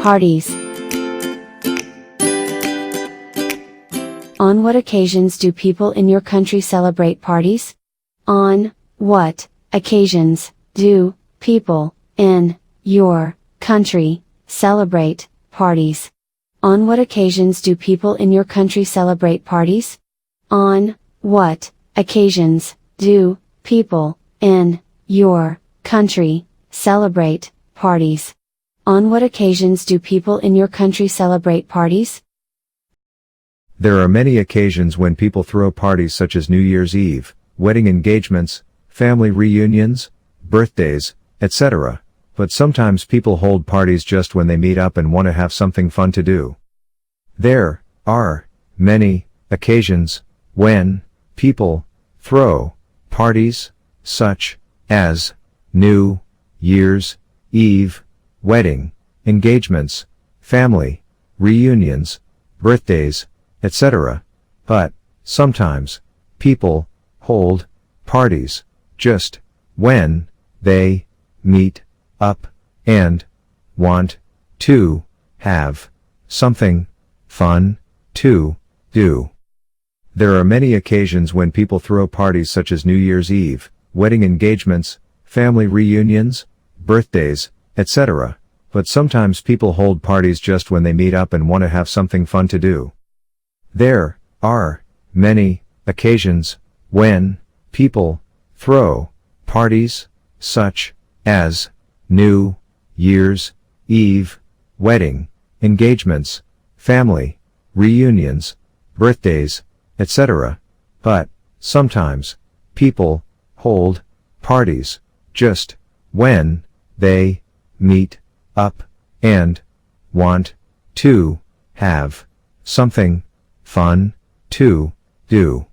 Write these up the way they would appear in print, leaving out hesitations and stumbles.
Parties. On what occasions do people in your country celebrate parties? On what occasions do people in your country celebrate parties? On what occasions do people in your country celebrate parties? On what occasions do people in your country celebrate parties? On what occasions do people in your country celebrate parties? There are many occasions when people throw parties such as New Year's Eve, wedding engagements, family reunions, birthdays, etc. But sometimes people hold parties just when they meet up and want to have something fun to do. There are many occasions when people throw parties such as New Year's Eve, wedding engagements, family reunions, birthdays, etc. But sometimes people hold parties just when they meet up and want to have something fun to do. There are many occasions when people throw parties such as New Year's Eve, wedding engagements, family reunions, birthdays, etc. But sometimes people hold parties just when they meet up and want to have something fun to do. There are many occasions when people throw parties such as New Year's Eve, wedding engagements, family reunions, birthdays, etc. But sometimes people hold parties just when they meet up and want to have something fun to do.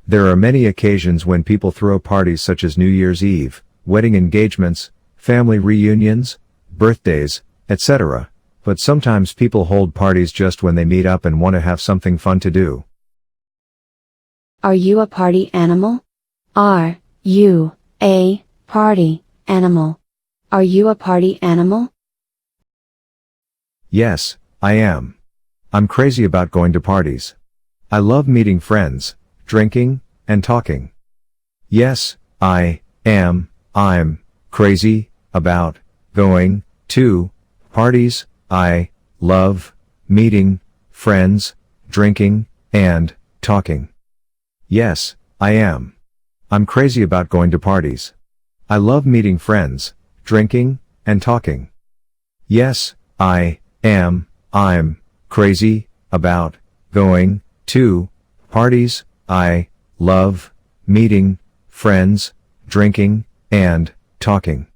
There are many occasions when people throw parties such as New Year's Eve, wedding engagements, family reunions, birthdays, etc. But sometimes people hold parties just when they meet up and want to have something fun to do. Are you a party animal? Are you a party animal? Are you a party animal? Yes, I am. I'm crazy about going to parties. I love meeting friends, drinking, and talking. Yes, I am. I'm crazy about going to parties. I love meeting friends, drinking, and talking. Yes, I am. I'm crazy about going to parties. I love meeting friends, drinking, and talking. Yes, I am. I'm crazy about going to parties. I love meeting friends, drinking, and talking.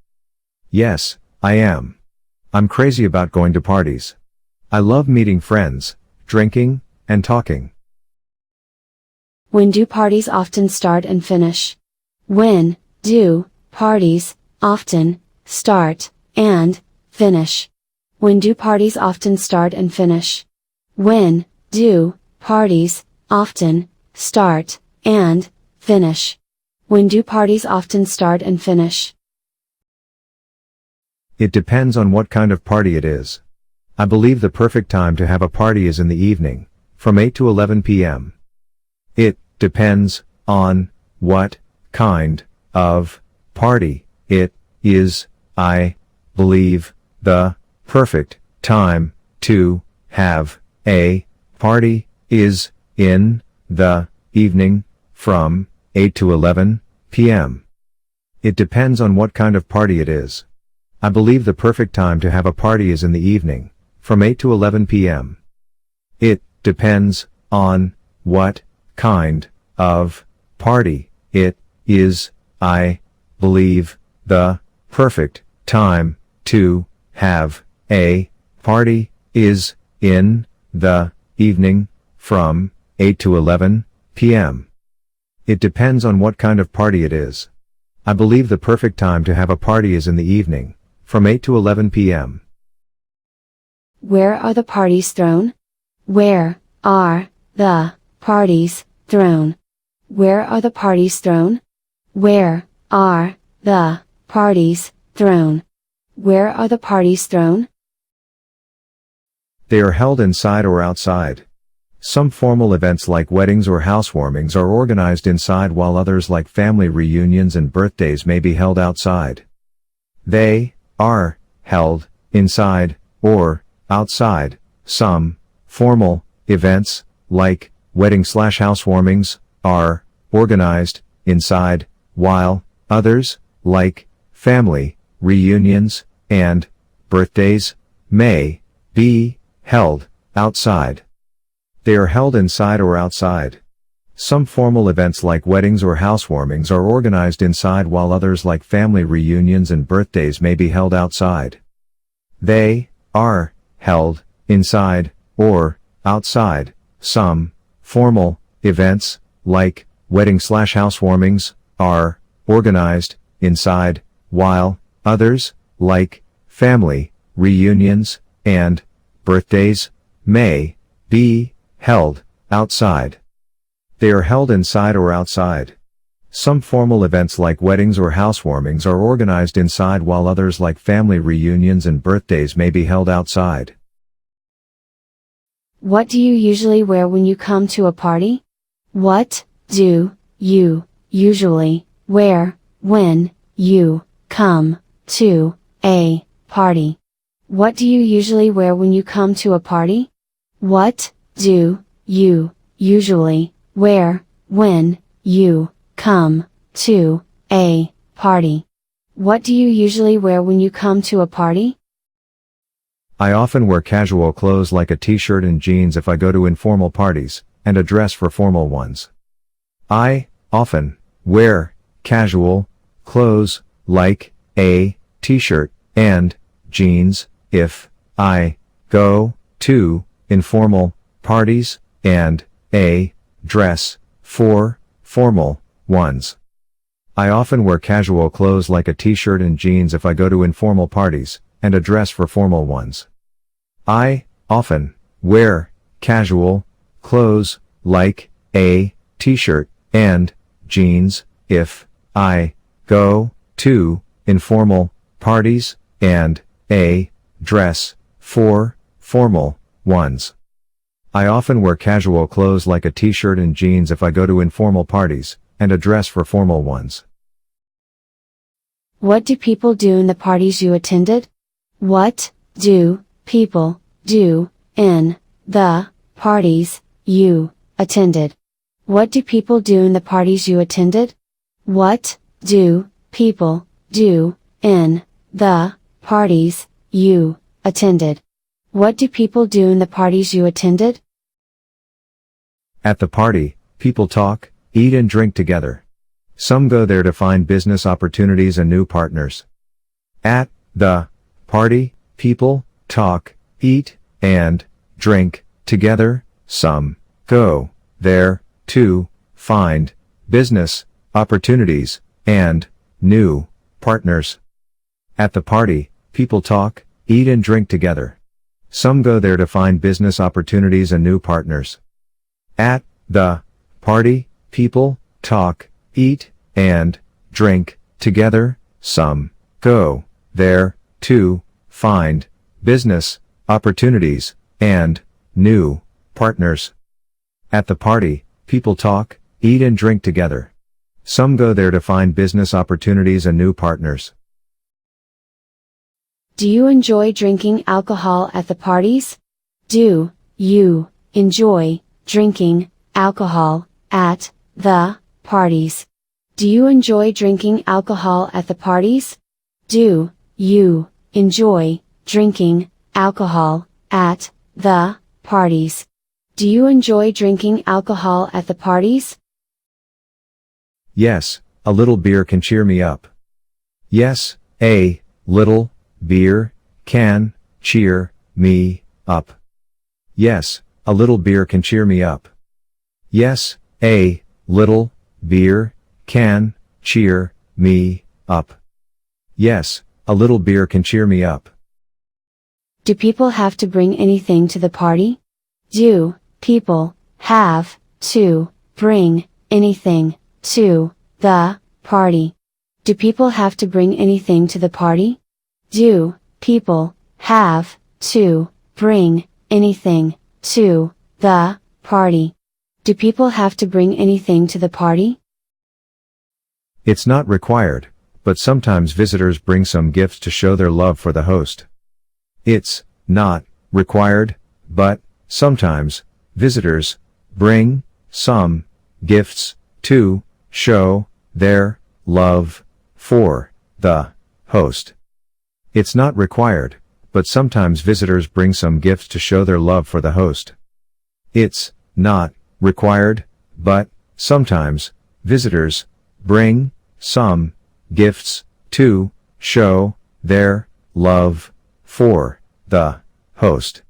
Yes, I am. I'm crazy about going to parties. I love meeting friends, drinking, and talking. When do parties often start and finish? When do parties often start and finish? When do parties often start and finish? When do parties often start and finish? When do parties often start and finish? It depends on what kind of party it is. I believe the perfect time to have a party is in the evening, from 8 to 11 p.m. It depends on what kind of party it is. I believe the perfect time to have a party is in the evening, from 8 to 11 p.m. It depends on what kind of party it is. I believe the perfect time to have a party is in the evening, from 8 to 11 p.m. It depends on what kind of party it is. I believe the perfect time to have a party is in the evening, from 8 to 11 p.m. It depends on what kind of party it is. I believe the perfect time to have a party is in the evening, from 8 to 11 p.m. Where are the parties thrown? Where are the parties thrown? Where are the parties thrown? Where are the parties thrown? Where are the parties thrown? They are held inside or outside. Some formal events like weddings or housewarmings are organized inside, while others like family reunions and birthdays may be held outside. They are held inside or outside. Some formal events like wedding/housewarmings are organized inside, while others like family reunions and birthdays may be held outside. They are held inside or outside. Some formal events like weddings or housewarmings are organized inside, while others like family reunions and birthdays may be held outside. They are held inside or outside. Some formal events like wedding/housewarmings are organized inside, while others like family reunions and birthdays may be held outside. They are held inside or outside. Some formal events like weddings or housewarmings are organized inside, while others like family reunions and birthdays may be held outside. What do you usually wear when you come to a party? What do you usually wear when you come to a party? What do you usually wear when you come to a party? What do you usually wear when you come to a party? What do you usually wear when you come to a party? I often wear casual clothes like a t-shirt and jeans if I go to informal parties, and a dress for formal ones. I often wear casual clothes like a t-shirt and jeans if I go to informal parties, and a dress for formal ones. I often wear casual clothes like a t-shirt and jeans if I go to informal parties, and a dress for formal ones. I often wear casual clothes like a t-shirt and jeans if I go to informal parties, and a dress for formal ones. I often wear casual clothes like a t-shirt and jeans if I go to informal parties, and a dress for formal ones. What do people do in the parties you attended? What do people do in the parties you attended? What do people do in the parties you attended? What do people do in the parties you attended? What do people do in the parties you attended? At the party, people talk, eat and drink together. Some go there to find business opportunities and new partners. At the party, people talk, eat, and drink together. Some go there to find business opportunities and new partners. At the party, people talk, eat and drink together. Some go there to find business opportunities and new partners. At the party, people talk, eat, and drink together. Some go there to find business opportunities and new partners. At the party, people talk, eat and drink together. Some go there to find business opportunities and new partners. Do you enjoy drinking alcohol at the parties? Do you enjoy drinking alcohol at the parties? Do you enjoy drinking alcohol at the parties? Do you enjoy drinking alcohol at the parties? Do you enjoy drinking alcohol at the parties? Yes, a little beer can cheer me up. Yes, a little beer can cheer me up. Yes, a little beer can cheer me up. Yes, a little beer can cheer me up. Yes, a little beer can cheer me up. Do people have to bring anything to the party? Do people have to bring anything to the party? Do people have to bring anything to the party? Do people have to bring anything, to, the, party. Do people have to bring anything to the party? It's not required, but sometimes visitors bring some gifts to show their love for the host. It's not required, but sometimes visitors bring some gifts to show their love for the host. It's not required, but sometimes visitors bring some gifts to show their love for the host. It's not required, but sometimes visitors bring some gifts to show their love for the host.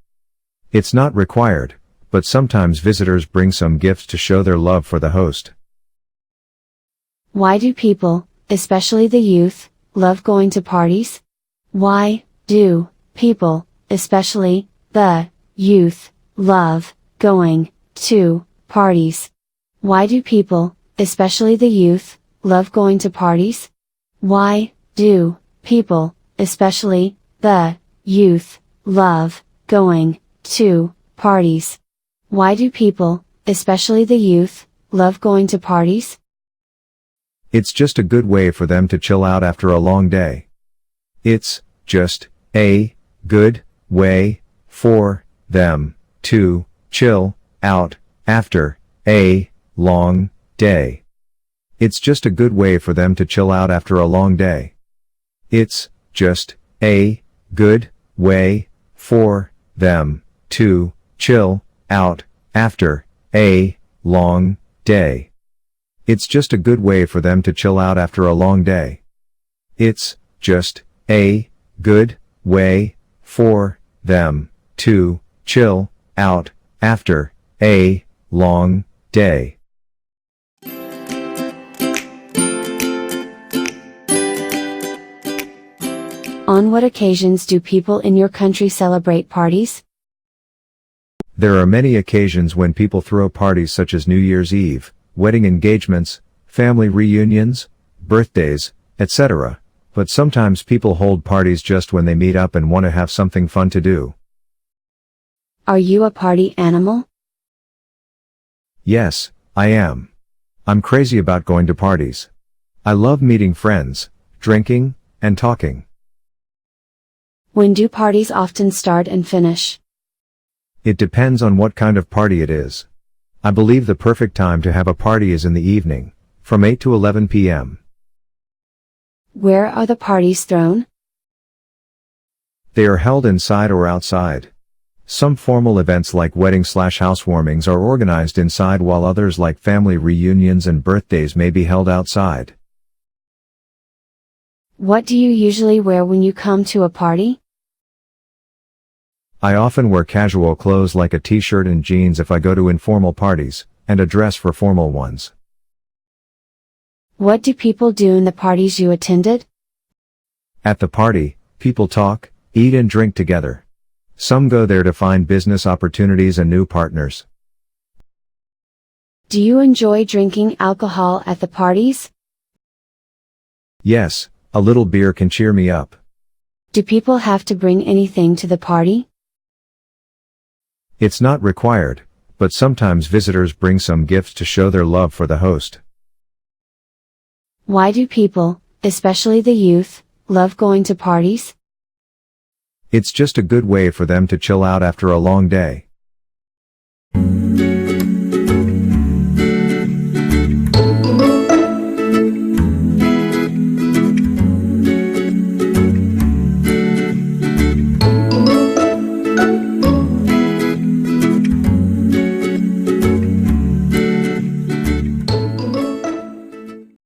It's not required, but sometimes visitors bring some gifts to show their love for the host. Why do people, especially the youth, love going to parties? Why do people, especially the youth, love going to parties? Why do people, especially the youth, love going to parties? Why do people, especially the youth, love going to parties? Why do people, especially the youth, love going to parties? It's just a good way for them to chill out after a long day. It's just a good way for them to chill out after a long day. It's just a good way for them to chill out after a long day. It's just a good way for them to chill out after a long day. It's just a good way for them to chill out after a long day. It's just a good way for them to chill out after a long day. On what occasions do people in your country celebrate parties? There are many occasions when people throw parties such as New Year's Eve, wedding engagements, family reunions, birthdays, etc. But sometimes people hold parties just when they meet up and want to have something fun to do. Are you a party animal? Yes, I am. I'm crazy about going to parties. I love meeting friends, drinking, and talking. When do parties often start and finish? It depends on what kind of party it is. I believe the perfect time to have a party is in the evening, from 8 to 11 p.m. Where are the parties thrown? They are held inside or outside. Some formal events like wedding/housewarmings are organized inside, while others like family reunions and birthdays may be held outside. What do you usually wear when you come to a party? I often wear casual clothes like a t-shirt and jeans if I go to informal parties, and a dress for formal ones. What do people do in the parties you attended? At the party, people talk, eat and drink together. Some go there to find business opportunities and new partners. Do you enjoy drinking alcohol at the parties? Yes, a little beer can cheer me up. Do people have to bring anything to the party? It's not required, but sometimes visitors bring some gifts to show their love for the host. Why do people, especially the youth, love going to parties? It's just a good way for them to chill out after a long day.